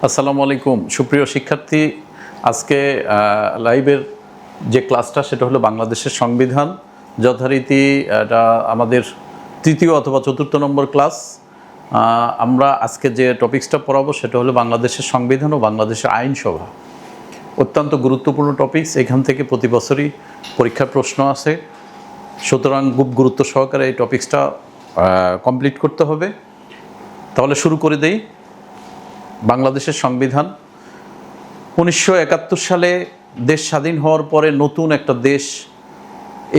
আসসালামু আলাইকুম সুপ্রিয় শিক্ষার্থী। আজকে লাইভের যে ক্লাসটা সেটা হলো বাংলাদেশের সংবিধান। যথারীতি এটা আমাদের তৃতীয় অথবা চতুর্থ নম্বর ক্লাস। আমরা আজকে যে টপিক্সটা পড়াবো সেটা হলো বাংলাদেশের সংবিধান ও বাংলাদেশের আইনসভা। অত্যন্ত গুরুত্বপূর্ণ টপিক্স, এখান থেকে প্রতি বছরই পরীক্ষার প্রশ্ন আসে, সুতরাং খুব গুরুত্ব সহকারে এই টপিক্সটা কমপ্লিট করতে হবে। তাহলে শুরু করে দেই। বাংলাদেশের সংবিধান 1971 সালে দেশ স্বাধীন হওয়ার পরে নতুন একটা দেশ,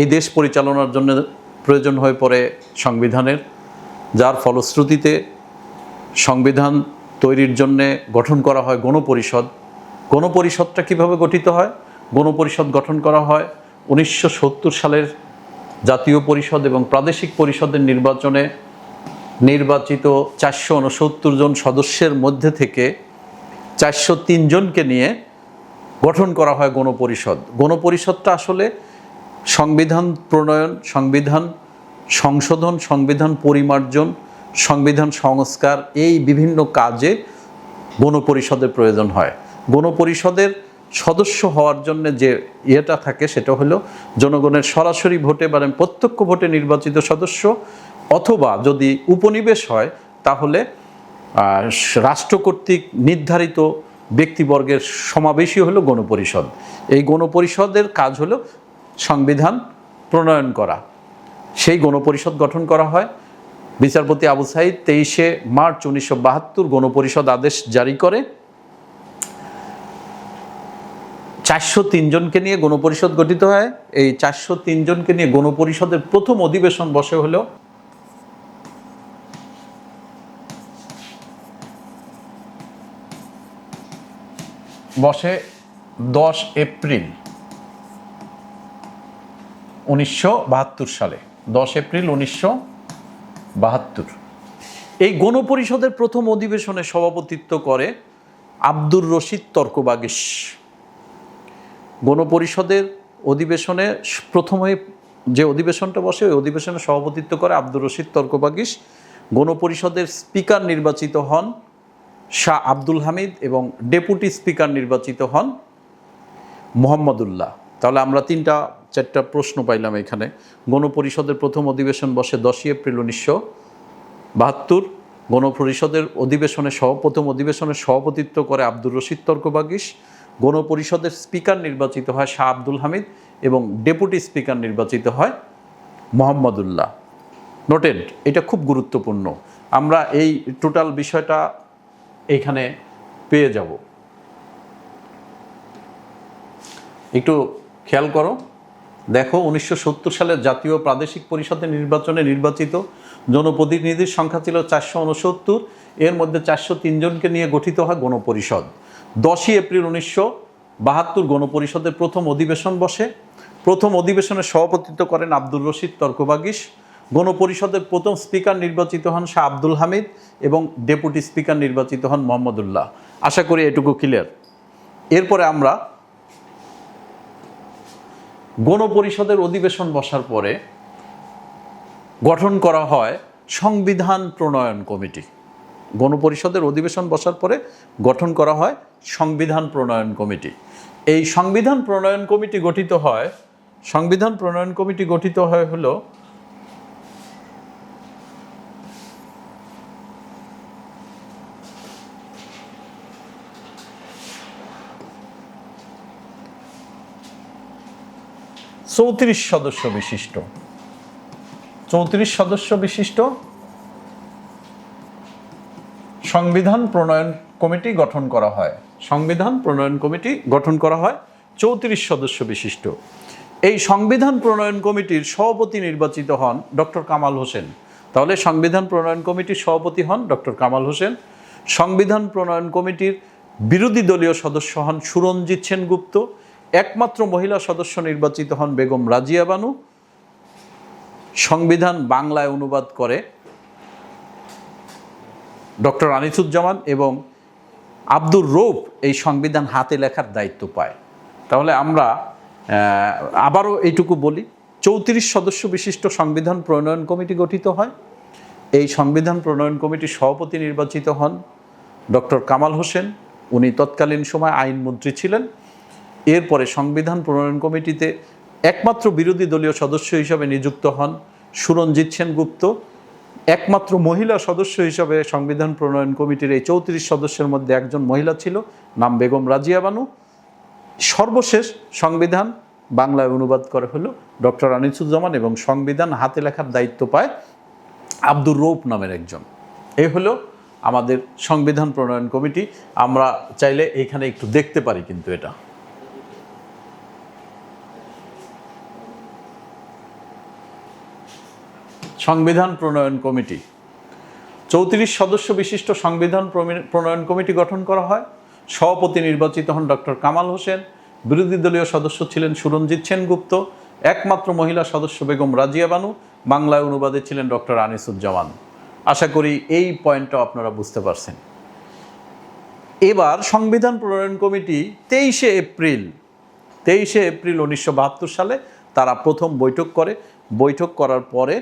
এই দেশ পরিচালনার জন্য প্রয়োজন হয়ে পড়ে সংবিধানের, যার ফলশ্রুতিতে সংবিধান তৈরির জন্যে গঠন করা হয় গণপরিষদ। গণপরিষদটা কীভাবে গঠিত হয়? গণপরিষদ গঠন করা হয় 1970 সালের জাতীয় পরিষদ এবং প্রাদেশিক পরিষদের নির্বাচনে নির্বাচিত 469 জন সদস্যের মধ্যে থেকে 403 জনকে নিয়ে গঠন করা হয় গণপরিষদ। গণপরিষদটা আসলে সংবিধান প্রণয়ন, সংবিধান সংশোধন, সংবিধান পরিমার্জন, সংবিধান সংস্কার, এই বিভিন্ন কাজে গণপরিষদের প্রয়োজন হয়। গণপরিষদের সদস্য হওয়ার জন্য যে ইয়েটা থাকে সেটা হলো জনগণের সরাসরি ভোটে বা প্রত্যক্ষ ভোটে নির্বাচিত সদস্য, অথবা যদি উপনিবেশ হয় তাহলে রাষ্ট্র কর্তৃক নির্ধারিত ব্যক্তিবর্গের সমাবেশই হলো গণপরিষদ। এই গণপরিষদের কাজ হলো সংবিধান প্রণয়ন করা। সেই গণপরিষদ গঠন করা হয়। বিচারপতি আবু সাঈদ 23শে মার্চ 1972 গণপরিষদ আদেশ জারি করে 403 জনকে নিয়ে গণপরিষদ গঠিত হয়। এই 403 জনকে নিয়ে গণপরিষদের প্রথম অধিবেশন বসে হলো 10 এপ্রিল 1972 সালে। 10 এপ্রিল 1972। এই গণপরিষদের প্রথম অধিবেশনে সভাপতিত্ব করে আব্দুর রশিদ তর্কবাগীশ। গণপরিষদের অধিবেশনে প্রথমে যে অধিবেশনটা বসে ওই অধিবেশনে সভাপতিত্ব করে আব্দুর রশিদ তর্কবাগীশ। গণপরিষদের স্পিকার নির্বাচিত হন শাহ আব্দুল হামিদ এবং ডেপুটি স্পিকার নির্বাচিত হন মোহাম্মদুল্লাহ। তাহলে আমরা 3-4টা প্রশ্ন পাইলাম এখানে। গণপরিষদের প্রথম অধিবেশন বসে 10 এপ্রিল 1972। গণপরিষদের প্রথম অধিবেশনে সভাপতিত্ব করে আব্দুর রশিদ তর্কবাগীশ। গণপরিষদের স্পিকার নির্বাচিত হয় শাহ আব্দুল হামিদ এবং ডেপুটি স্পিকার নির্বাচিত হয় মোহাম্মদুল্লাহ। নোটেড, এটা খুব গুরুত্বপূর্ণ। আমরা এই টোটাল বিষয়টা এইখানে পেয়ে যাব। একটু খেয়াল করো, দেখো 1970 সালের জাতীয় প্রাদেশিক পরিষদের নির্বাচনে নির্বাচিত জনপ্রতিনিধির সংখ্যা ছিল 469। এর মধ্যে 403 জনকে নিয়ে গঠিত হয় গণপরিষদ। 10 এপ্রিল 1972 গণপরিষদের প্রথম অধিবেশন বসে। প্রথম অধিবেশনে সভাপতিত্ব করেন আব্দুর রশিদ তর্কবাগীশ। গণপরিষদের প্রথম স্পিকার নির্বাচিত হন শাহ আব্দুল হামিদ এবং ডেপুটি স্পিকার নির্বাচিত হন মোহাম্মদুল্লাহ। আশা করি এটুকু ক্লিয়ার। এরপরে আমরা গণপরিষদের অধিবেশন বসার পরে গঠন করা হয় সংবিধান প্রণয়ন কমিটি। গণপরিষদের অধিবেশন বসার পরে গঠন করা হয় সংবিধান প্রণয়ন কমিটি। এই সংবিধান প্রণয়ন কমিটি গঠিত হয় হলো 34 সদস্য বিশিষ্ট সংবিধান প্রণয়ন কমিটি গঠন করা হয়। সংবিধান প্রণয়ন কমিটি গঠন করা হয় 34 সদস্য বিশিষ্ট। এই সংবিধান প্রণয়ন কমিটির সভাপতি নির্বাচিত হন ডক্টর কামাল হোসেন। তাহলে সংবিধান প্রণয়ন কমিটির সভাপতি হন ডক্টর কামাল হোসেন। সংবিধান প্রণয়ন কমিটির বিরোধী দলীয় সদস্য হন সুরঞ্জিত সেনগুপ্ত। একমাত্র মহিলা সদস্য নির্বাচিত হন বেগম রাজিয়া বানু। সংবিধান বাংলায় অনুবাদ করে ডক্টর আনিসুজ্জামান এবং আব্দুর রৌফ এই সংবিধান হাতে লেখার দায়িত্ব পায়। তাহলে আমরা আবারও এইটুকু বলি, 34 সদস্য বিশিষ্ট সংবিধান প্রণয়ন কমিটি গঠিত হয়। এই সংবিধান প্রণয়ন কমিটির সভাপতি নির্বাচিত হন ডক্টর কামাল হোসেন। উনি তৎকালীন সময় আইনমন্ত্রী ছিলেন। এরপরে সংবিধান প্রণয়ন কমিটিতে একমাত্র বিরোধী দলীয় সদস্য হিসাবে নিযুক্ত হন সুরঞ্জিত সেনগুপ্ত। একমাত্র মহিলা সদস্য হিসাবে সংবিধান প্রণয়ন কমিটির এই 34 সদস্যের মধ্যে একজন মহিলা ছিল, নাম বেগম রাজিয়া বানু। সর্বশেষ সংবিধান বাংলায় অনুবাদ করে হলো ডক্টর আনিসুজ্জামান, এবং সংবিধান হাতে লেখার দায়িত্ব পায় আব্দুর রৌফ নামের একজন। এই হলো আমাদের সংবিধান প্রণয়ন কমিটি। আমরা চাইলে এখানে একটু দেখতে পারি, কিন্তু এটা সংবিধান প্রণয়ন কমিটি 34 সদস্য বিশিষ্ট সংবিধান প্রণয়ন কমিটি গঠন করা হয়। সভাপতি নির্বাচিত হন ডক্টর কামাল হোসেন। বিরোধী দলীয় সদস্য ছিলেন সুরঞ্জিত সেনগুপ্ত। একমাত্র মহিলা সদস্য বেগম রাজিয়া বানু। বাংলায় অনুবাদে ছিলেন ডক্টর আনিসুজ্জামান। আশা করি এই পয়েন্টটাও আপনারা বুঝতে পারছেন। এবার সংবিধান প্রণয়ন কমিটি 23শে এপ্রিল 1972 সালে তারা প্রথম বৈঠক করে। বৈঠক করার পরে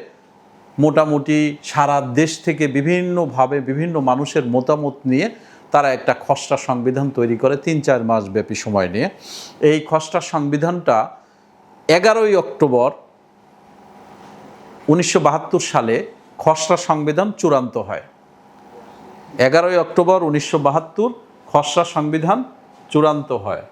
মোটামুটি সারা দেশ থেকে বিভিন্নভাবে বিভিন্ন মানুষের মতামত নিয়ে তারা একটা খসড়া সংবিধান তৈরি করে 3-4 মাস ব্যাপী সময় নিয়ে। এই খসড়া সংবিধানটা 11ই অক্টোবর 1972 সালে খসড়া সংবিধান চূড়ান্ত হয়। 11ই অক্টোবর 1972 খসড়া সংবিধান চূড়ান্ত হয়।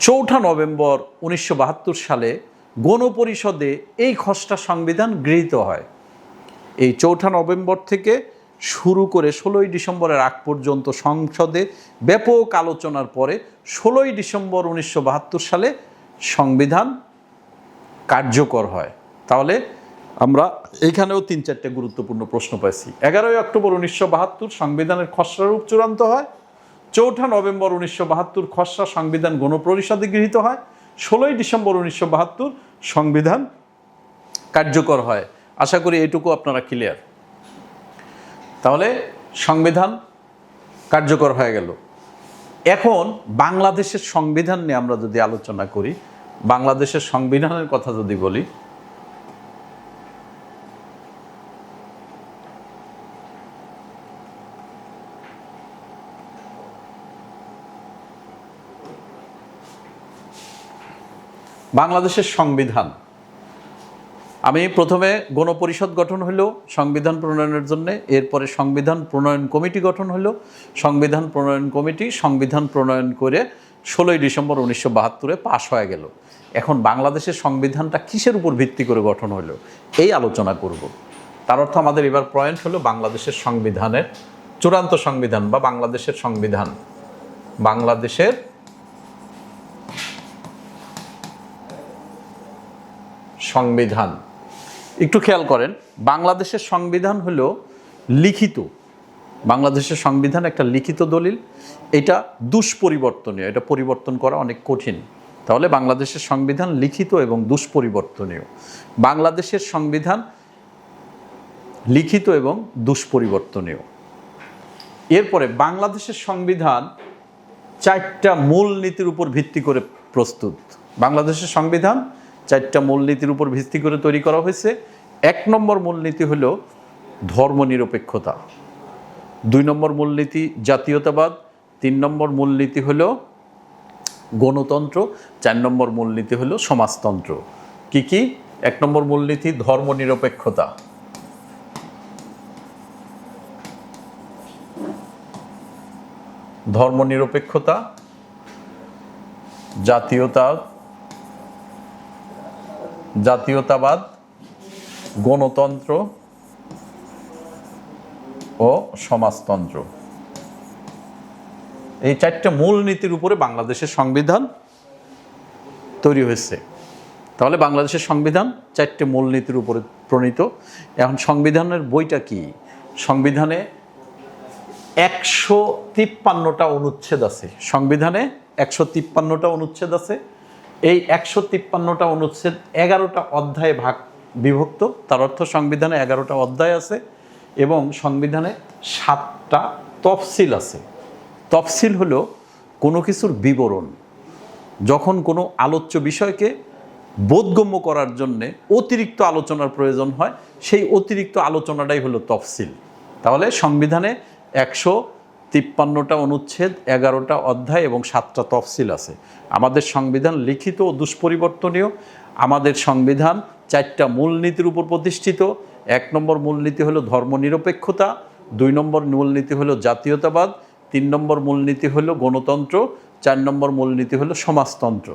4 নভেম্বর 1972 সালে গণপরিষদে এই খসড়া সংবিধান গৃহীত হয়। এই 4 নভেম্বর থেকে শুরু করে 16ই ডিসেম্বরের আগ পর্যন্ত সংসদে ব্যাপক আলোচনার পরে 16ই ডিসেম্বর 1972 সালে সংবিধান কার্যকর হয়। তাহলে আমরা এইখানেও 3-4টে গুরুত্বপূর্ণ প্রশ্ন পাইছি। 11ই অক্টোবর 1972 সংবিধানের খসড়া রূপ চূড়ান্ত হয়। 4 নভেম্বর 1972 খসড়া সংবিধান গণপরিষদে গৃহীত হয়। 16ই ডিসেম্বর 1972 সংবিধান কার্যকর হয়। আশা করি এটুকু আপনারা ক্লিয়ার। তাহলে সংবিধান কার্যকর হয়ে গেল। এখন বাংলাদেশের সংবিধান নিয়ে আমরা যদি আলোচনা করি, বাংলাদেশের সংবিধানের কথা যদি বলি, বাংলাদেশের সংবিধান, আমি প্রথমে গণপরিষদ গঠন হলো সংবিধান প্রণয়নের জন্য, এরপরে সংবিধান প্রণয়ন কমিটি গঠন হলো। সংবিধান প্রণয়ন কমিটি সংবিধান প্রণয়ন করে 16ই ডিসেম্বর 1972 পাশ হয়ে গেল। এখন বাংলাদেশের সংবিধানটা কিসের উপর ভিত্তি করে গঠন হলো এই আলোচনা করব। তার অর্থ আমাদের এবার পয়েন্ট হলো বাংলাদেশের সংবিধানের চূড়ান্ত সংবিধান বা বাংলাদেশের সংবিধান। বাংলাদেশের সংবিধান একটু খেয়াল করেন, বাংলাদেশের সংবিধান হলো লিখিত। বাংলাদেশের সংবিধান একটা লিখিত দলিল। এটা দুষ্পরিবর্তনীয়, এটা পরিবর্তন করা অনেক কঠিন। তাহলে বাংলাদেশের সংবিধান লিখিত এবং দুষ্পরিবর্তনীয়। বাংলাদেশের সংবিধান লিখিত এবং দুষ্পরিবর্তনীয়। এরপরে বাংলাদেশের সংবিধান 4টা মূলনীতির উপর ভিত্তি করে প্রস্তুত। বাংলাদেশের সংবিধান 4টা মূলনীতির উপর ভিত্তি করে তৈরি করা হয়েছে। 1 নম্বর মূলনীতি হলো ধর্মনিরপেক্ষতা, 2 নম্বর মূলনীতি জাতীয়তাবাদ, 3 নম্বর মূলনীতি হলো গণতন্ত্র, 4 নম্বর মূলনীতি হলো সমাজতন্ত্র। কি কি? 1 নম্বর মূলনীতি ধর্মনিরপেক্ষতা, ধর্মনিরপেক্ষতা, জাতীয়তাবাদ, গণতন্ত্র ও সমাজতন্ত্র। এই 4টা মূলনীতির উপরে বাংলাদেশের সংবিধান তৈরি হয়েছে। তাহলে বাংলাদেশের সংবিধান 4টে মূলনীতির উপরে প্রণীত। এখন সংবিধানের বইটা কি? সংবিধানে 153টা অনুচ্ছেদ আছে। সংবিধানে 153টা অনুচ্ছেদ আছে। এই 153টা অনুচ্ছেদ 11টা অধ্যায়ে বিভক্ত। তার অর্থ সংবিধানে 11টা অধ্যায় আছে এবং সংবিধানে 7টা তফসিল আছে। তফসিল হলো কোনো কিছুর বিবরণ। যখন কোনো আলোচ্য বিষয়কে বোধগম্য করার জন্যে অতিরিক্ত আলোচনার প্রয়োজন হয়, সেই অতিরিক্ত আলোচনাটাই হলো তফসিল। তাহলে সংবিধানে 153 53টা অনুচ্ছেদ, 11টা অধ্যায় এবং 7টা তফসিল আছে। আমাদের সংবিধান লিখিত ও দুষ্পরিবর্তনীয়। আমাদের সংবিধান 4টা মূলনীতির উপর প্রতিষ্ঠিত। 1 নম্বর মূলনীতি হলো ধর্মনিরপেক্ষতা, 2 নম্বর মূলনীতি হলো জাতীয়তাবাদ, 3 নম্বর মূলনীতি হলো গণতন্ত্র, 4 নম্বর মূলনীতি হলো সমাজতন্ত্র।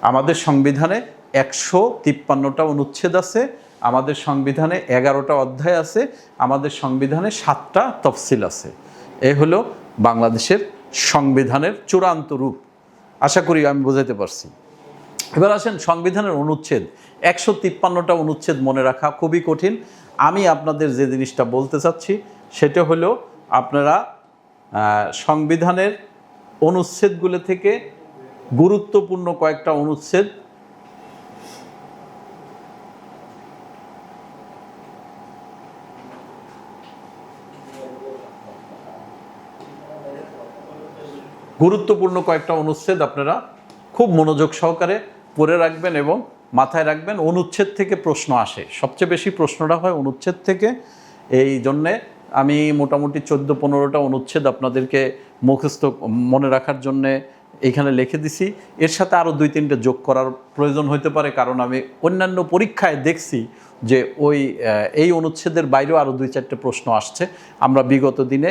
আমাদের সংবিধানে 153টা অনুচ্ছেদ আছে, আমাদের সংবিধানে 11টা অধ্যায় আছে, আমাদের সংবিধানে 7টা তফসিল আছে। এই হলো বাংলাদেশের সংবিধানের চূড়ান্ত রূপ। আশা করি আমি বোঝাতে পারছি। এবার আসেন সংবিধানের অনুচ্ছেদ। 153টা অনুচ্ছেদ মনে রাখা খুবই কঠিন। আমি আপনাদের যে জিনিসটা বলতে চাচ্ছি সেটা হলো আপনারা সংবিধানের অনুচ্ছেদগুলো থেকে গুরুত্বপূর্ণ কয়েকটা অনুচ্ছেদ আপনারা খুব মনোযোগ সহকারে পড়ে রাখবেন এবং মাথায় রাখবেন। অনুচ্ছেদ থেকে প্রশ্ন আসে, সবচেয়ে বেশি প্রশ্নটা হয় অনুচ্ছেদ থেকে। এই জন্যে আমি মোটামুটি 14-15টা অনুচ্ছেদ আপনাদেরকে মুখস্থ মনে রাখার জন্যে এইখানে লিখে দিছি। এর সাথে আরও 2-3টে যোগ করার প্রয়োজন হতে পারে, কারণ আমি অন্যান্য পরীক্ষায় দেখছি যে এই অনুচ্ছেদের বাইরেও আরও 2-4টে প্রশ্ন আসছে। আমরা বিগত দিনে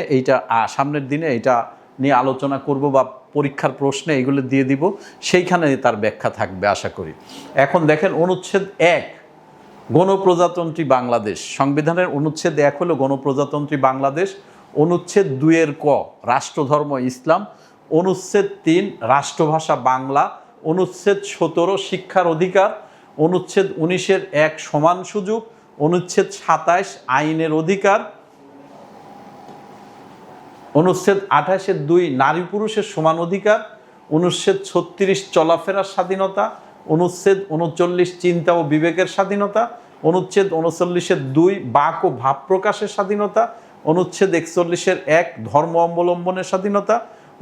সামনের দিনে এইটা নিয়ে আলোচনা করব বা পরীক্ষার প্রশ্নে এগুলো দিয়ে দিব, সেইখানে তার ব্যাখ্যা থাকবে আশা করি। এখন দেখেন অনুচ্ছেদ 1, গণপ্রজাতন্ত্রী বাংলাদেশ। সংবিধানের অনুচ্ছেদ 1 হলো গণপ্রজাতন্ত্রী বাংলাদেশ। অনুচ্ছেদ 2 ক রাষ্ট্রধর্ম ইসলাম। অনুচ্ছেদ 3 রাষ্ট্রভাষা বাংলা। অনুচ্ছেদ 17 শিক্ষার অধিকার। অনুচ্ছেদ 19-1 সমান সুযোগ। অনুচ্ছেদ 27 আইনের অধিকার। অনুচ্ছেদ 28-2 নারী পুরুষের সমান অধিকার। অনুচ্ছেদ 36 চলাফেরার স্বাধীনতা। অনুচ্ছেদ 39 চিন্তা ও বিবেকের স্বাধীনতা। অনুচ্ছেদ 39-2 বাক ও ভাব প্রকাশের স্বাধীনতা। অনুচ্ছেদ 41-1 ধর্ম অবলম্বনের স্বাধীনতা।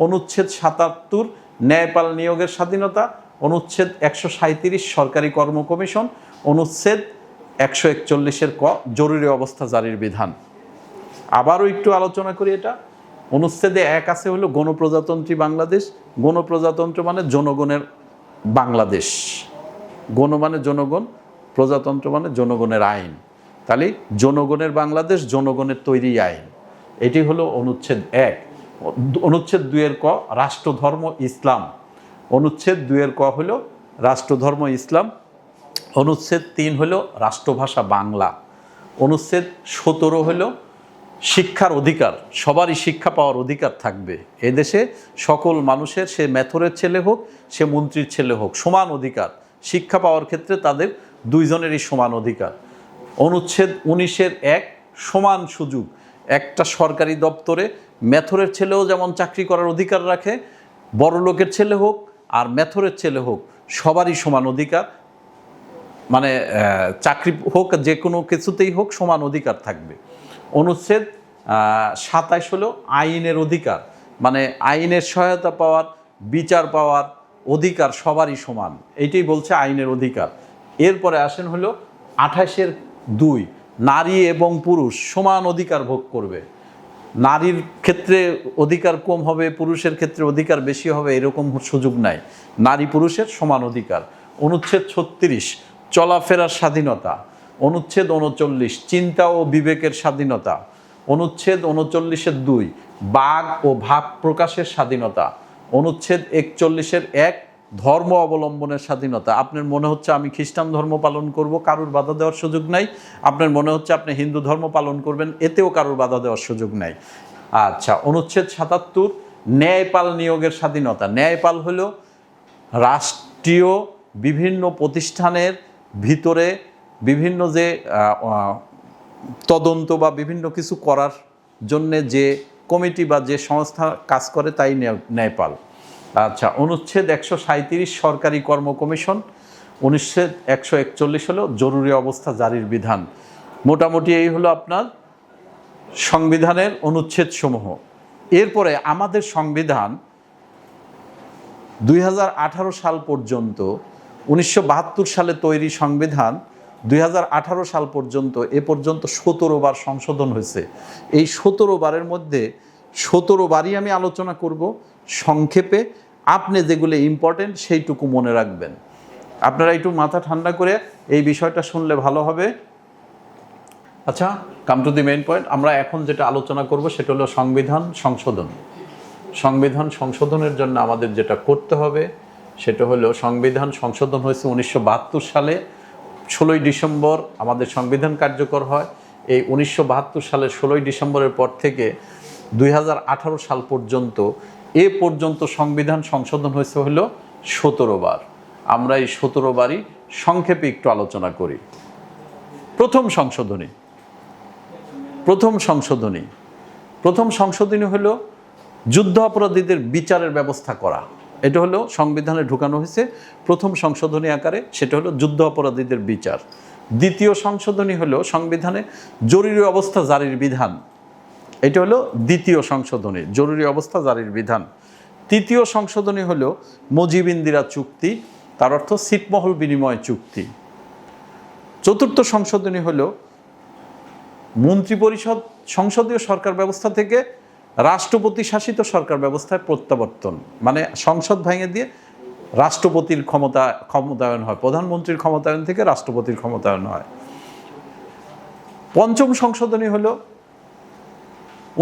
অনুচ্ছেদ 77 ন্যায়পাল নিয়োগের স্বাধীনতা। অনুচ্ছেদ 137 সরকারি কর্ম কমিশন। অনুচ্ছেদ 141 ক জরুরি অবস্থা জারির বিধান। আবারও একটু আলোচনা করি এটা। অনুচ্ছেদে 1 আছে হলো গণপ্রজাতন্ত্রী বাংলাদেশ। গণপ্রজাতন্ত্র মানে জনগণের বাংলাদেশ। গণ মানে জনগণ, প্রজাতন্ত্র মানে জনগণের আইন। তাহলে জনগণের বাংলাদেশ, জনগণের তৈরি আইন, এটি হলো অনুচ্ছেদ 1। অনুচ্ছেদ 2 ক রাষ্ট্রধর্ম ইসলাম। অনুচ্ছেদ 2 ক হলো রাষ্ট্রধর্ম ইসলাম। অনুচ্ছেদ 3 হলো রাষ্ট্রভাষা বাংলা। অনুচ্ছেদ 17 হলো শিক্ষার অধিকার। সবারই শিক্ষা পাওয়ার অধিকার থাকবে এদেশে। সকল মানুষের, সে মেথরের ছেলে হোক, সে মন্ত্রীর ছেলে হোক, সমান অধিকার। শিক্ষা পাওয়ার ক্ষেত্রে তাদের দুইজনেরই সমান অধিকার। অনুচ্ছেদ 19-1 সমান সুযোগ। একটা সরকারি দপ্তরে মেথরের ছেলেও যেমন চাকরি করার অধিকার রাখে, বড় লোকের ছেলে হোক আর মেথরের ছেলে হোক, সবারই সমান অধিকার। মানে চাকরি হোক, যে কোনো কিছুতেই হোক, সমান অধিকার থাকবে। অনুচ্ছেদ 27 হলো আইনের অধিকার। মানে আইনের সহায়তা পাওয়ার, বিচার পাওয়ার অধিকার সবারই সমান, এইটাই বলছে আইনের অধিকার। এরপরে আসেন হলো 28-2 নারী এবং পুরুষ সমান অধিকার ভোগ করবে। নারীর ক্ষেত্রে অধিকার কম হবে, পুরুষের ক্ষেত্রে অধিকার বেশি হবে, এরকম সুযোগ নাই। নারী পুরুষের সমান অধিকার। অনুচ্ছেদ 36 চলাফেরার স্বাধীনতা। অনুচ্ছেদ 39 চিন্তা ও বিবেকের স্বাধীনতা। অনুচ্ছেদ 39-2 বাক ও ভাব প্রকাশের স্বাধীনতা। অনুচ্ছেদ 41-1 ধর্ম অবলম্বনের স্বাধীনতা। আপনার মনে হচ্ছে আমি খ্রিস্টান ধর্ম পালন করব, কারোর বাধা দেওয়ার সুযোগ নাই। আপনার মনে হচ্ছে আপনি হিন্দু ধর্ম পালন করবেন, এতেও কারোর বাধা দেওয়ার সুযোগ নাই। আচ্ছা, অনুচ্ছেদ 77 ন্যায়পাল নিয়োগের স্বাধীনতা। ন্যায়পাল হলো রাষ্ট্রীয় বিভিন্ন প্রতিষ্ঠানের ভিতরে বিভিন্ন যে তদন্ত বা বিভিন্ন কিছু করার জন্যে যে কমিটি বা যে সংস্থা কাজ করে তাই ন্যায়পাল। আচ্ছা, অনুচ্ছেদ 137 সরকারি কর্ম কমিশন। অনুচ্ছেদ 141 হলো জরুরি অবস্থা জারির বিধান। মোটামুটি এই হলো আপনার সংবিধানের অনুচ্ছেদ সমূহ। এরপরে আমাদের সংবিধান 2018 সাল পর্যন্ত, 1972 সালে তৈরি সংবিধান 2018 সাল পর্যন্ত, এ পর্যন্ত 17 বার সংশোধন হয়েছে। এই 17 বারের মধ্যে 17 বারই আমি আলোচনা করব। সংক্ষেপে আপনি যেগুলো ইম্পর্টেন্ট সেইটুকু মনে রাখবেন। আপনারা একটু মাথা ঠান্ডা করে এই বিষয়টা শুনলে ভালো হবে। আচ্ছা, come to the main point. আমরা এখন যেটা আলোচনা করব সেটা হলো সংবিধান সংশোধন। সংবিধান সংশোধনের জন্য আমাদের যেটা করতে হবে সেটা হলো, সংবিধান সংশোধন হয়েছে 1972 সালে। 16ই ডিসেম্বর আমাদের সংবিধান কার্যকর হয়। এই 1972 সালের 16ই ডিসেম্বরের পর থেকে 2018 সাল পর্যন্ত সংবিধান সংশোধন হয়েছে হলো 17 বার। আমরা এই 17 বারই সংক্ষেপে একটু আলোচনা করি। প্রথম সংশোধনী হলো যুদ্ধ অপরাধীদের বিচারের ব্যবস্থা করা। এটা হলো সংবিধানে ঢুকানো হয়েছে প্রথম সংশোধনী আকারে, সেটা হলো যুদ্ধ অপরাধীদের বিচার। দ্বিতীয় সংশোধনী হলো সংবিধানে জরুরি অবস্থা জারির বিধান। এটা হলো দ্বিতীয় সংশোধনী, জরুরি অবস্থা জারির বিধান। তৃতীয় সংশোধনী হলো মুজিব ইন্দিরা চুক্তি, তার অর্থ ছিটমহল বিনিময় চুক্তি। চতুর্থ সংশোধনী হলো মন্ত্রিপরিষদ সংসদীয় সরকার ব্যবস্থা থেকে রাষ্ট্রপতি শাসিত সরকার ব্যবস্থায় প্রত্যাবর্তন, মানে সংসদ ভেঙে দিয়ে রাষ্ট্রপতির ক্ষমতায়ন হয়, প্রধানমন্ত্রীর ক্ষমতায়ন থেকে রাষ্ট্রপতির ক্ষমতায়ন হয়। পঞ্চম সংশোধনী হলো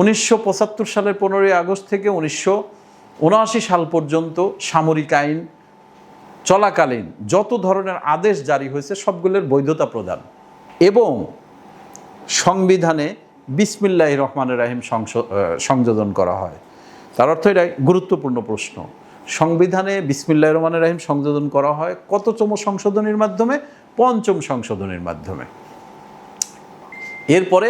1975 সালের 15ই আগস্ট থেকে 1979 সাল পর্যন্ত সামরিক আইন চলাকালীন যত ধরনের আদেশ জারি হয়েছে সবগুলোর বৈধতা প্রদান, এবং সংবিধানে বিসমিল্লাহির রহমানির রহিম সংযোজন করা হয়। তার অর্থ এটা গুরুত্বপূর্ণ প্রশ্ন। সংবিধানে বিসমিল্লাহির রহমানির রহিম সংযোজন করা হয় কততম সংশোধনীর মাধ্যমে? পঞ্চম সংশোধনীর মাধ্যমে। এরপরে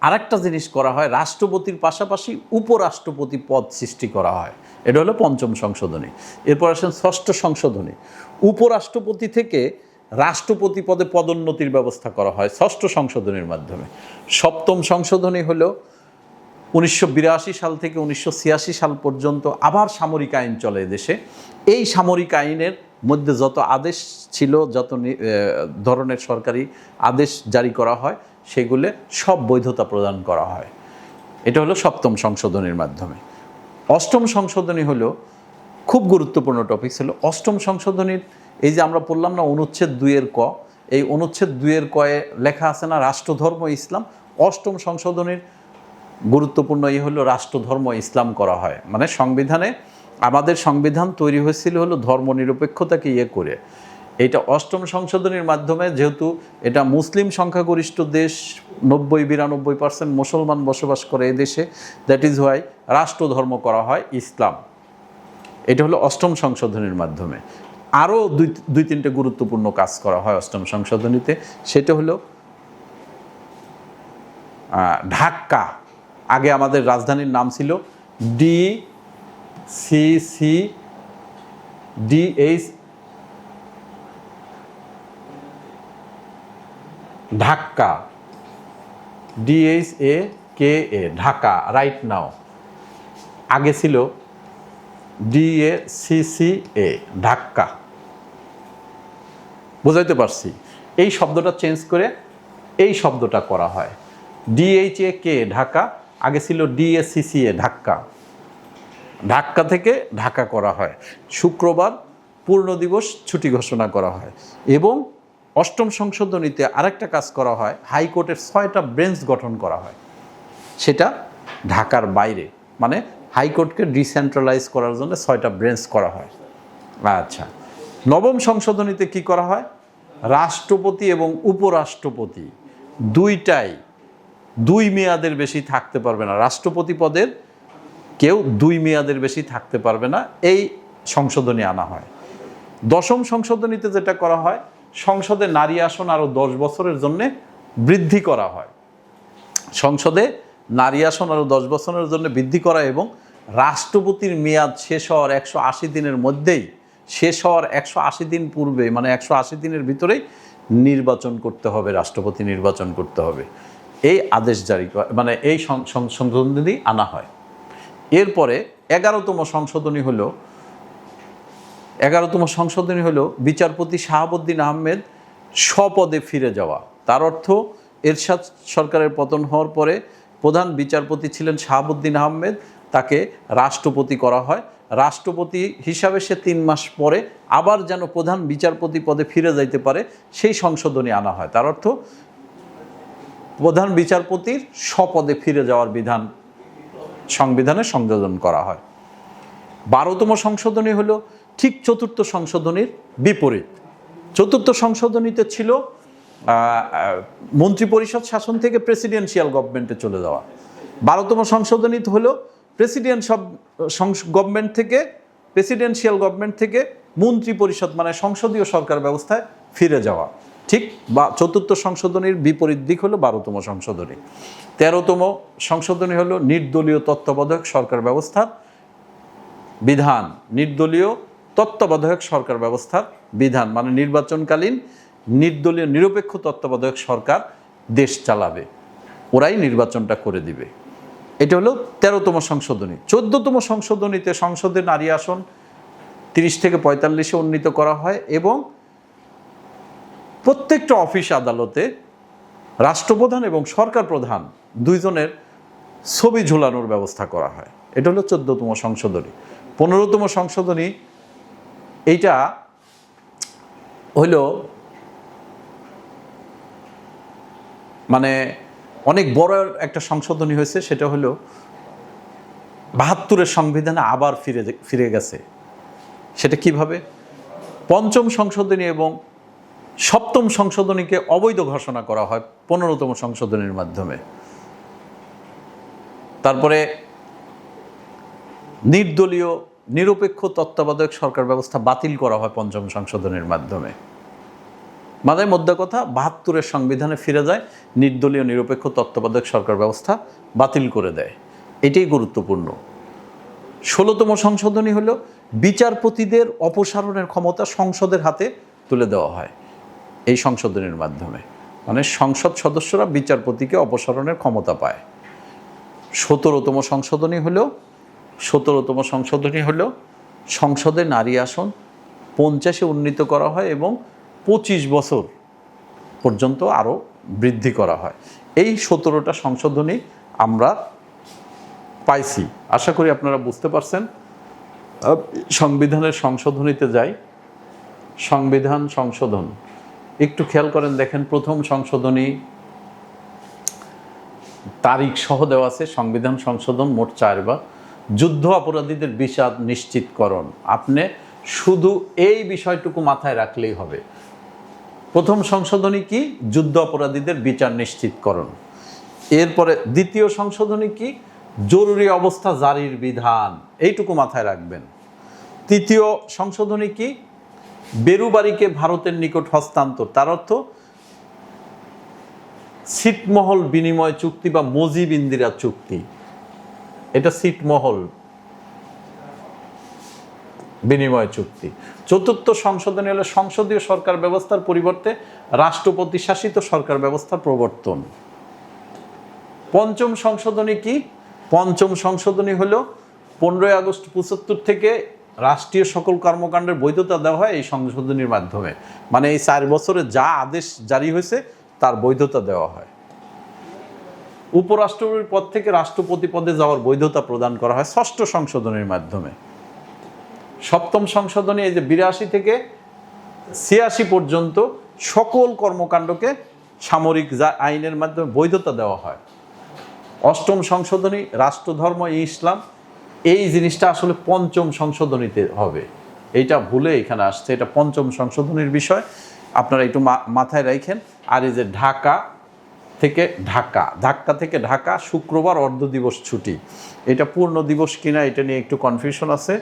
আরেকটা জিনিস করা হয়, রাষ্ট্রপতির পাশাপাশি উপরাষ্ট্রপতি পদ সৃষ্টি করা হয়। এটা হলো পঞ্চম সংশোধনী। এরপর আসেন ষষ্ঠ সংশোধনী। উপরাষ্ট্রপতি থেকে রাষ্ট্রপতি পদে পদোন্নতির ব্যবস্থা করা হয় ষষ্ঠ সংশোধনীর মাধ্যমে। সপ্তম সংশোধনী হলো 1982 সাল থেকে 1986 সাল পর্যন্ত আবার সামরিক আইন চলে দেশে। এই সামরিক আইনের মধ্যে যত আদেশ ছিল, যত ধরনের সরকারি আদেশ জারি করা হয়, সেগুলো সব বৈধতা প্রদান করা হয়। এটা হলো সপ্তম সংশোধনীর মাধ্যমে। অষ্টম সংশোধনী হলো খুব গুরুত্বপূর্ণ টপিক ছিল। অষ্টম সংশোধনীর এই যে আমরা পড়লাম না অনুচ্ছেদ 2 ক, এই অনুচ্ছেদ 2 কয়ে লেখা আছে না রাষ্ট্রধর্ম ইসলাম। অষ্টম সংশোধনীর গুরুত্বপূর্ণ হলো রাষ্ট্রধর্ম ইসলাম করা হয়। মানে সংবিধানে, আমাদের সংবিধান তৈরি হয়েছিল হলো ধর্ম নিরপেক্ষতাকে করে। এইটা অষ্টম সংশোধনীর মাধ্যমে, যেহেতু এটা মুসলিম সংখ্যাগরিষ্ঠ দেশ, 90-92% মুসলমান বসবাস করে এই দেশে, দ্যাট ইজ ওয়াই রাষ্ট্রধর্ম করা হয় ইসলাম। এটা হলো অষ্টম সংশোধনীর মাধ্যমে। আরও দুই তিনটে গুরুত্বপূর্ণ কাজ করা হয় অষ্টম সংশোধনীতে। সেটা হলো ঢাকা, আগে আমাদের রাজধানীর নাম ছিল Dhaka, DHAKA, Dhaka right now. আগে ছিল DACCA, ঢাকা। বুঝাইতে পারছি? এই শব্দটা চেঞ্জ করে এই শব্দটা করা হয়। DHAKA ঢাকা, আগে ছিল DACCA ঢাকা। ঢাকা থেকে ঢাকা করা হয়। শুক্রবার পূর্ণ দিবস ছুটি ঘোষণা করা হয়। এবং অষ্টম সংশোধনীতে আরেকটা কাজ করা হয়, হাইকোর্টের 6টা বেঞ্চ গঠন করা হয়, সেটা ঢাকার বাইরে। মানে হাইকোর্টকে ডিসেন্ট্রালাইজ করার জন্য 6টা বেঞ্চ করা হয়। আচ্ছা, নবম সংশোধনীতে কি করা হয়? রাষ্ট্রপতি এবং উপরাষ্ট্রপতি দুইটাই 2 মেয়াদের বেশি থাকতে পারবে না। রাষ্ট্রপতি পদের কেউ 2 মেয়াদের বেশি থাকতে পারবে না, এই সংশোধনী আনা হয়। দশম সংশোধনীতে যেটা করা হয়, সংসদে নারী আসন আরও 10 বছরের জন্য বৃদ্ধি করা হয়। সংসদে নারী আসন আরও 10 বছরের জন্য বৃদ্ধি করা, এবং রাষ্ট্রপতির মেয়াদ শেষ হওয়ার 180 দিনের মধ্যেই, শেষ হওয়ার 180 দিন পূর্বে, মানে 180 দিনের ভিতরেই নির্বাচন করতে হবে, রাষ্ট্রপতি নির্বাচন করতে হবে। এই আদেশ জারি করা, মানে এই সংশোধনী আনা হয়। এরপরে 11তম সংশোধনী হলো বিচারপতি শাহাবুদ্দিন আহমেদ স্বপদে ফিরে যাওয়া। তার অর্থ এরশাদ সরকারের পতন হওয়ার পরে প্রধান বিচারপতি ছিলেন শাহাবুদ্দিন আহমেদ, তাকে রাষ্ট্রপতি করা হয়। রাষ্ট্রপতি হিসাবে সে 3 মাস পরে আবার যেন প্রধান বিচারপতি পদে ফিরে যাইতে পারে সেই সংশোধনী আনা হয়। তার অর্থ প্রধান বিচারপতির স্বপদে ফিরে যাওয়ার বিধান সংবিধানে সংযোজন করা হয়। 12তম সংশোধনী হলো ঠিক 4র্থ সংশোধনীর বিপরীত। 4র্থ সংশোধনীতে ছিল মন্ত্রিপরিষদ শাসন থেকে প্রেসিডেন্সিয়াল গভর্নমেন্টে চলে যাওয়া। 12তম সংশোধনী হলো প্রেসিডেন্সিয়াল গভর্নমেন্ট থেকে মন্ত্রী পরিষদ মানে সংসদীয় সরকার ব্যবস্থায় ফিরে যাওয়া। ঠিক বা 4র্থ সংশোধনীর বিপরীত দিক হলো 12তম সংশোধনী। 13তম সংশোধনী হলো নির্দলীয় তত্ত্বাবধায়ক সরকার ব্যবস্থার বিধান। নির্দলীয় তত্ত্বাবধায়ক সরকার ব্যবস্থার বিধান মানে নির্বাচনকালীন নির্দলীয় নিরপেক্ষ তত্ত্বাবধায়ক সরকার দেশ চালাবে, ওরাই নির্বাচনটা করে দিবে। এটা হলো 13তম সংশোধনী। 14তম সংশোধনীতে সংসদের নারী আসন 30 থেকে 45-এ উন্নীত করা হয় এবং প্রত্যেকটা অফিস আদালতে রাষ্ট্রপ্রধান এবং সরকার প্রধান দুইজনের ছবি ঝুলানোর ব্যবস্থা করা হয়। এটা হলো 14তম সংশোধনী। 15তম সংশোধনী এইটা হইল মানে অনেক বড় একটা সংশোধনী হয়েছে। সেটা হলো 72-এর সংবিধানে আবার ফিরে গেছে। সেটা কিভাবে? 5ম সংশোধনী এবং 7ম সংশোধনীকে অবৈধ ঘোষণা করা হয় 15তম সংশোধনীর মাধ্যমে। তারপরে নির্দলীয় নিরপেক্ষ তত্ত্বাবধায়ক সরকার ব্যবস্থা বাতিল করা হয় 5ম সংশোধনীর মাধ্যমে। মানে মোদ্দা কথা 72-এর সংবিধানে ফিরে যায়, নির্দলীয় নিরপেক্ষ তত্ত্বাবধায়ক সরকার ব্যবস্থা বাতিল করে দেয়। এটাই গুরুত্বপূর্ণ। 16তম সংশোধনী হলো বিচারপতিদের অপসারণের ক্ষমতা সংসদের হাতে তুলে দেওয়া হয় এই সংশোধনীর মাধ্যমে। মানে সংসদ সদস্যরা বিচারপতিকে অপসারণের ক্ষমতা পায়। 17তম সংশোধনী হলো সংসদে নারী আসন 50-এ উন্নীত করা হয় এবং 25 বছর পর্যন্ত আরও বৃদ্ধি করা হয়। এই 17টা সংশোধনী আমরা পাইছি। আশা করি আপনারা বুঝতে পারছেন। সংবিধানের সংশোধনীতে যাই। সংবিধান সংশোধন একটু খেয়াল করেন, দেখেন প্রথম সংশোধনী তারিখ সহ দেওয়া আছে। সংবিধান সংশোধন মোট 4 বার। যুদ্ধ অপরাধীদের বিচার নিশ্চিতকরণ, আপনি শুধু এই বিষয়টুকু মাথায় রাখলেই হবে। প্রথম সংশোধনী কি? যুদ্ধ অপরাধীদের বিচার নিশ্চিতকরণ। এরপরে দ্বিতীয় সংশোধনী কি? জরুরি অবস্থা জারির বিধান, এইটুকু মাথায় রাখবেন। তৃতীয় সংশোধনী কি? বেরুবাড়িকে ভারতের নিকট হস্তান্তর, তার অর্থ ছিটমহল বিনিময় চুক্তি বা মুজিব ইন্দিরা চুক্তি। এটা ছিটমহল বিনিময় চুক্তি। চতুর্থ সংশোধনী হলো সংসদীয় সরকার ব্যবস্থার পরিবর্তে রাষ্ট্রপতি শাসিত সরকার ব্যবস্থার প্রবর্তন। পঞ্চম সংশোধনী কি? পঞ্চম সংশোধনী হলো 15 আগস্ট 75 থেকে রাষ্ট্রীয় সকল কর্মকাণ্ডের বৈধতা দেওয়া হয় এই সংশোধনীর মাধ্যমে। মানে এই 4 বছরে যা আদেশ জারি হয়েছে তার বৈধতা দেওয়া হয়। উপরাষ্ট্রপতির পদ থেকে রাষ্ট্রপতি পদে যাওয়ার বৈধতা প্রদান করা হয় 6ষ্ঠ সংশোধনীর মাধ্যমে। সপ্তম সংশোধনী এই যে 82 থেকে 86 পর্যন্ত সকল কর্মকাণ্ডকে সামরিক আইনের মাধ্যমে বৈধতা দেওয়া হয়। অষ্টম সংশোধনী রাষ্ট্রধর্ম ইসলাম, এই জিনিসটা আসলে পঞ্চম সংশোধনীতে হবে, এইটা ভুলে এখানে আসছে। এটা পঞ্চম সংশোধনীর বিষয়, আপনারা একটু মাথায় রাখেন। আর এই যে ঢাকা থেকে ঢাকা শুক্রবার অর্ধ দিবস ছুটি, এটা পূর্ণ দিবস কিনা এটা নিয়ে একটু কনফিউশন আছে,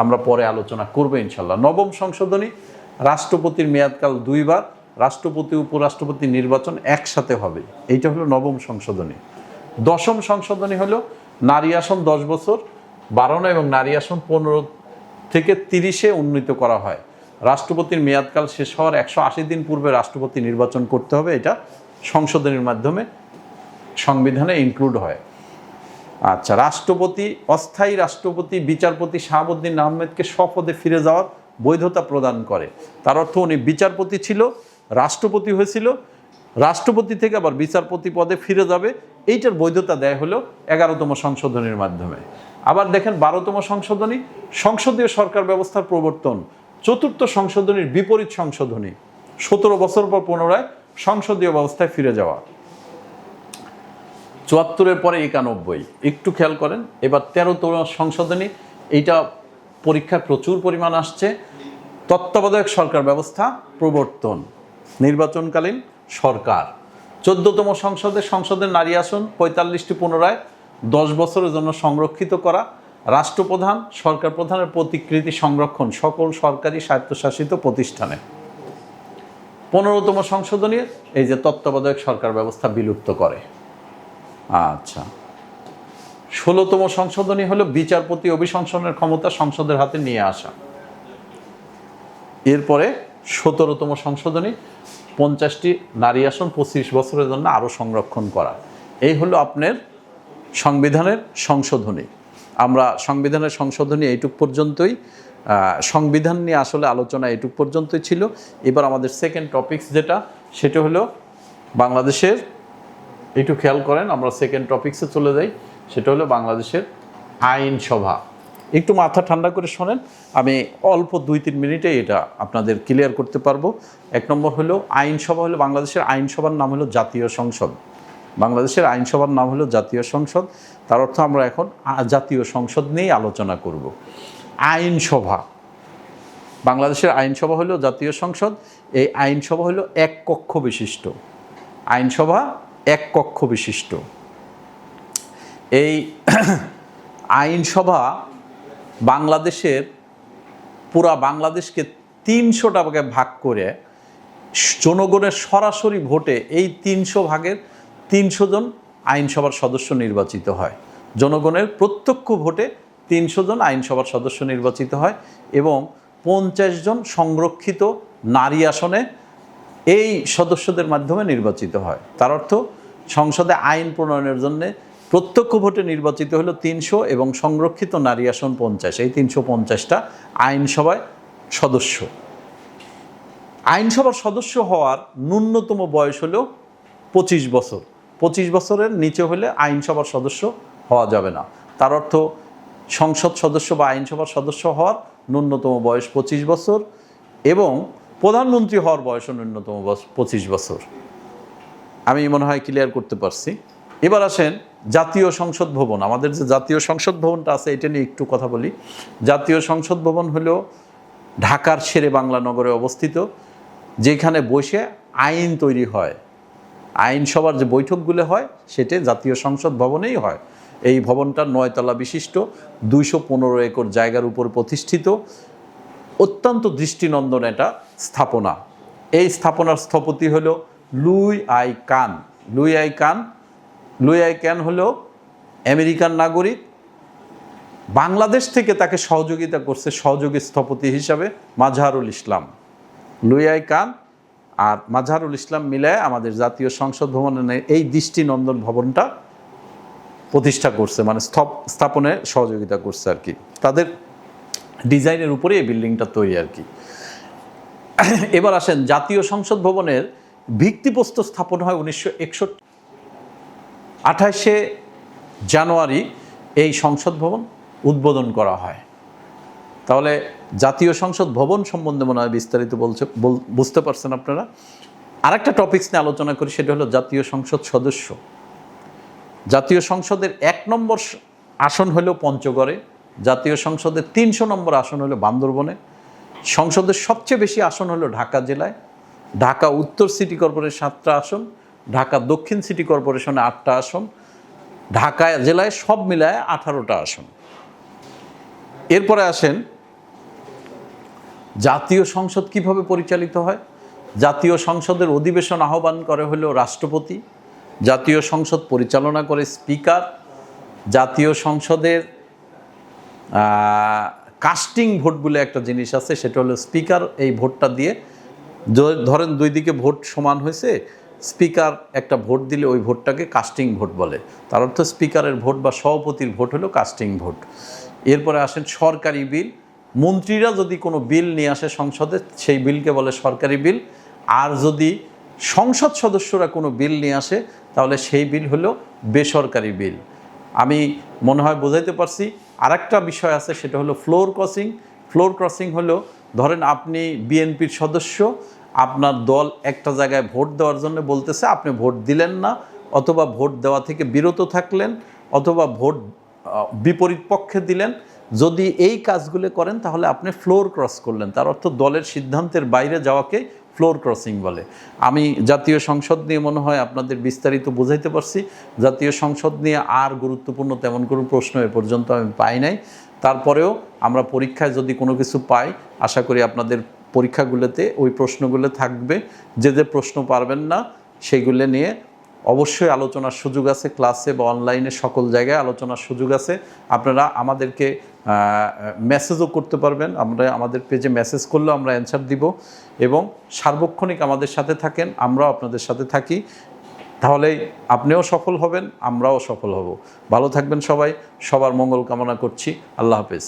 আমরা পরে আলোচনা করবো ইনশাল্লাহ। নবম সংশোধনী রাষ্ট্রপতির মেয়াদকাল 2 বার, রাষ্ট্রপতি উপরাষ্ট্রপতি নির্বাচন একসাথে হবে, এইটা হলো নবম সংশোধনী। দশম সংশোধনী হলো নারী আসন 10 বছর বাড়ানো এবং নারী আসন 15 থেকে 30-এ উন্নীত করা হয়। রাষ্ট্রপতির মেয়াদকাল শেষ হওয়ার 180 দিন পূর্বে রাষ্ট্রপতি নির্বাচন করতে হবে, এটা সংশোধনীর মাধ্যমে সংবিধানে ইনক্লুড হয়। আচ্ছা, রাষ্ট্রপতি অস্থায়ী রাষ্ট্রপতি বিচারপতি শাহাবুদ্দিন আহমেদকে স্বপদে ফিরে যাওয়ার বৈধতা প্রদান করে। তার অর্থ উনি বিচারপতি ছিল, রাষ্ট্রপতি হয়েছিল, রাষ্ট্রপতি থেকে আবার বিচারপতি পদে ফিরে যাবে, এইটার বৈধতা দেয় হলো 11তম সংশোধনীর মাধ্যমে। আবার দেখেন 12তম সংশোধনী, সংসদীয় সরকার ব্যবস্থার প্রবর্তন। 4র্থ সংশোধনীর বিপরীত সংশোধনী, 17 বছর পর পুনরায় সংসদীয় ব্যবস্থায় ফিরে যাওয়া। 74-এর পরে 91, একটু খেয়াল করেন। এবার 13তম সংশোধনী, এইটা পরীক্ষায় প্রচুর পরিমাণ আসছে। তত্ত্বাবধায়ক সরকার ব্যবস্থা প্রবর্তন, নির্বাচনকালীন সরকার। 14তম সংসদের নারী আসন 45টি পুনরায় 10 বছরের জন্য সংরক্ষিত করা। রাষ্ট্রপ্রধান, সরকার প্রধানের প্রতিকৃতি সংরক্ষণ সকল সরকারি স্বায়ত্তশাসিত প্রতিষ্ঠানে। 15তম সংশোধনী, এই যে তত্ত্বাবধায়ক সরকার ব্যবস্থা বিলুপ্ত করে। আচ্ছা, 16তম সংশোধনী হলো বিচারপতি অভিশংসনের ক্ষমতা সংসদের হাতে নিয়ে আসা। এরপরে 17তম সংশোধনী, 50টি নারী আসন 25 বছরের জন্য আরও সংরক্ষণ করা। এই হলো আপনার সংবিধানের সংশোধনী। আমরা সংবিধানের সংশোধনী এইটুক পর্যন্তই, সংবিধান নিয়ে আসলে আলোচনা এইটুক পর্যন্তই ছিল। এবার আমাদের সেকেন্ড টপিকস যেটা, সেটা হলো বাংলাদেশের, একটু খেয়াল করেন, আমরা সেকেন্ড টপিক্সে চলে যাই। সেটা হলো বাংলাদেশের আইনসভা। একটু মাথা ঠান্ডা করে শোনেন, আমি অল্প 2-3 মিনিটে এটা আপনাদের ক্লিয়ার করতে পারবো। 1 নম্বর হলো আইনসভা, হলো বাংলাদেশের আইনসভার নাম হলো জাতীয় সংসদ। বাংলাদেশের আইনসভার নাম হলো জাতীয় সংসদ। তার অর্থ আমরা এখন জাতীয় সংসদ নিয়েই আলোচনা করব। আইনসভা, বাংলাদেশের আইনসভা হলো জাতীয় সংসদ। এই আইনসভা হলো 1 কক্ষ বিশিষ্ট। আইনসভা 1 কক্ষ বিশিষ্ট। এই আইনসভা বাংলাদেশের পুরা বাংলাদেশকে 300টা ভাগে ভাগ করে জনগণের সরাসরি ভোটে এই 300 ভাগের 300 জন আইনসভার সদস্য নির্বাচিত হয়। জনগণের প্রত্যক্ষ ভোটে 300 জন আইনসভার সদস্য নির্বাচিত হয় এবং 50 জন সংরক্ষিত নারী আসনে এই সদস্যদের মাধ্যমে নির্বাচিত হয়। তার অর্থ সংসদে আইন প্রণয়নের জন্য প্রত্যক্ষ ভোটে নির্বাচিত হলো 300 এবং সংরক্ষিত নারী আসন 50। এই 350টা আইনসভায় সদস্য। আইনসভার সদস্য হওয়ার ন্যূনতম বয়স হলো 25 বছর। 25 বছরের নিচে হলে আইনসভার সদস্য হওয়া যাবে না। তার অর্থ সংসদ সদস্য বা আইনসভার সদস্য হওয়ার ন্যূনতম বয়স 25 বছর এবং প্রধানমন্ত্রী হওয়ার বয়স ন্যূনতম 25 বছর। আমি মনে হয় ক্লিয়ার করতে পারছি। এবার আসেন জাতীয় সংসদ ভবন। আমাদের যে জাতীয় সংসদ ভবনটা আছে, এটা নিয়ে একটু কথা বলি। জাতীয় সংসদ ভবন হলো ঢাকার শেরে বাংলা নগরে অবস্থিত, যেখানে বসে আইন তৈরি হয়। আইনসভার যে বৈঠকগুলো হয় সেটা জাতীয় সংসদ ভবনেই হয়। এই ভবনটা 9 তলা বিশিষ্ট, 215 একর জায়গার উপর প্রতিষ্ঠিত, অত্যন্ত দৃষ্টিনন্দন এটা স্থাপনা। এই স্থাপনার স্থপতি হলো Louis I Kahn. Louis I Kahn হলো আমেরিকান নাগরিক। বাংলাদেশ থেকে তাকে সহযোগিতা করছে সহযোগী স্থপতি হিসাবে মাজহারুল ইসলাম। লুই আই কান আর মাজহারুল ইসলাম মিলায় আমাদের জাতীয় সংসদ ভবনের এই দৃষ্টিনন্দন ভবনটা প্রতিষ্ঠা করছে, মানে স্থাপনে সহযোগিতা করছে আর কি। তাদের ডিজাইনের উপরে এই বিল্ডিংটা তৈরি আর কি। এবার আসেন জাতীয় সংসদ ভবনের ভিত্তিপ্রস্তর স্থাপন হয় 1961। 28শে জানুয়ারি এই সংসদ ভবন উদ্বোধন করা হয়। তাহলে জাতীয় সংসদ ভবন সম্বন্ধে মনে হয় বিস্তারিত বুঝতে পারছেন আপনারা। আরেকটা টপিকস নিয়ে আলোচনা করি, সেটা হলো জাতীয় সংসদ সদস্য। জাতীয় সংসদের 1 নম্বর আসন হলো পঞ্চগড়ে। জাতীয় সংসদের 300 নম্বর আসন হলো বান্দরবনে। সংসদের সবচেয়ে বেশি আসন হলো ঢাকা জেলায়। ঢাকা উত্তর সিটি কর্পোরেশন 7টা আসন, ঢাকা দক্ষিণ সিটি কর্পোরেশনে 8টা আসন, ঢাকা জেলায় সব মিলায় 18টা আসন। এরপরে আসেন জাতীয় সংসদ কিভাবে পরিচালিত হয়। জাতীয় সংসদের অধিবেশন আহ্বান করে হলো রাষ্ট্রপতি। জাতীয় সংসদ পরিচালনা করে স্পিকার। জাতীয় সংসদের কাস্টিং ভোট বলে একটা জিনিস আছে, সেটা হলো স্পিকার এই ভোটটা দিয়ে, ধরেন 2 দিকে ভোট সমান হয়েছে, স্পিকার একটা ভোট দিলে ওই ভোটটাকে কাস্টিং ভোট বলে। তার অর্থ স্পিকারের ভোট বা সভাপতির ভোট হলো কাস্টিং ভোট। এরপরে আসেন সরকারি বিল। মন্ত্রীরা যদি কোনো বিল নিয়ে আসে সংসদে, সেই বিলকে বলে সরকারি বিল। আর যদি সংসদ সদস্যরা কোনো বিল নিয়ে আসে, তাহলে সেই বিল হলো বেসরকারি বিল। আমি মনে হয় বোঝাইতে পারছি। আরেকটা বিষয় আছে, সেটা হলো ফ্লোর ক্রসিং। ফ্লোর ক্রসিং হলো, ধরেন আপনি বিএনপির সদস্য, আপনার দল একটা জায়গায় ভোট দেওয়ার জন্য বলতেছে, আপনি ভোট দিলেন না, অথবা ভোট দেওয়া থেকে বিরত থাকলেন, অথবা ভোট বিপরীত পক্ষে দিলেন। যদি এই কাজগুলো করেন তাহলে আপনি ফ্লোর ক্রস করলেন, তার অর্থ দলের সিদ্ধান্তের বাইরে যাওয়াকে ফ্লোর ক্রসিং বলে। আমি জাতীয় সংসদ নিয়ে মনে হয় আপনাদের বিস্তারিত বোঝাইতে পারছি। জাতীয় সংসদ নিয়ে আর গুরুত্বপূর্ণ তেমন কোনো প্রশ্ন এ পর্যন্ত আমি পাই নাই। তারপরেও আমরা পরীক্ষায় যদি কোনো কিছু পাই, আশা করি আপনাদের পরীক্ষাগুলোতে ওই প্রশ্নগুলো থাকবে। যে যে প্রশ্ন পারবেন না সেইগুলো নিয়ে অবশ্যই আলোচনার সুযোগ আছে, ক্লাসে বা অনলাইনে সকল জায়গায় আলোচনার সুযোগ আছে। আপনারা আমাদেরকে মেসেজও করতে পারবেন, আমাদের পেজে মেসেজ করলেও আমরা অ্যান্সার দিব। এবং সার্বক্ষণিক আমাদের সাথে থাকেন, আমরাও আপনাদের সাথে থাকি। তাহলেই আপনিও সফল হবেন, আমরাও সফল হব। ভালো থাকবেন সবাই, সবার মঙ্গল কামনা করছি। আল্লাহ হাফেজ।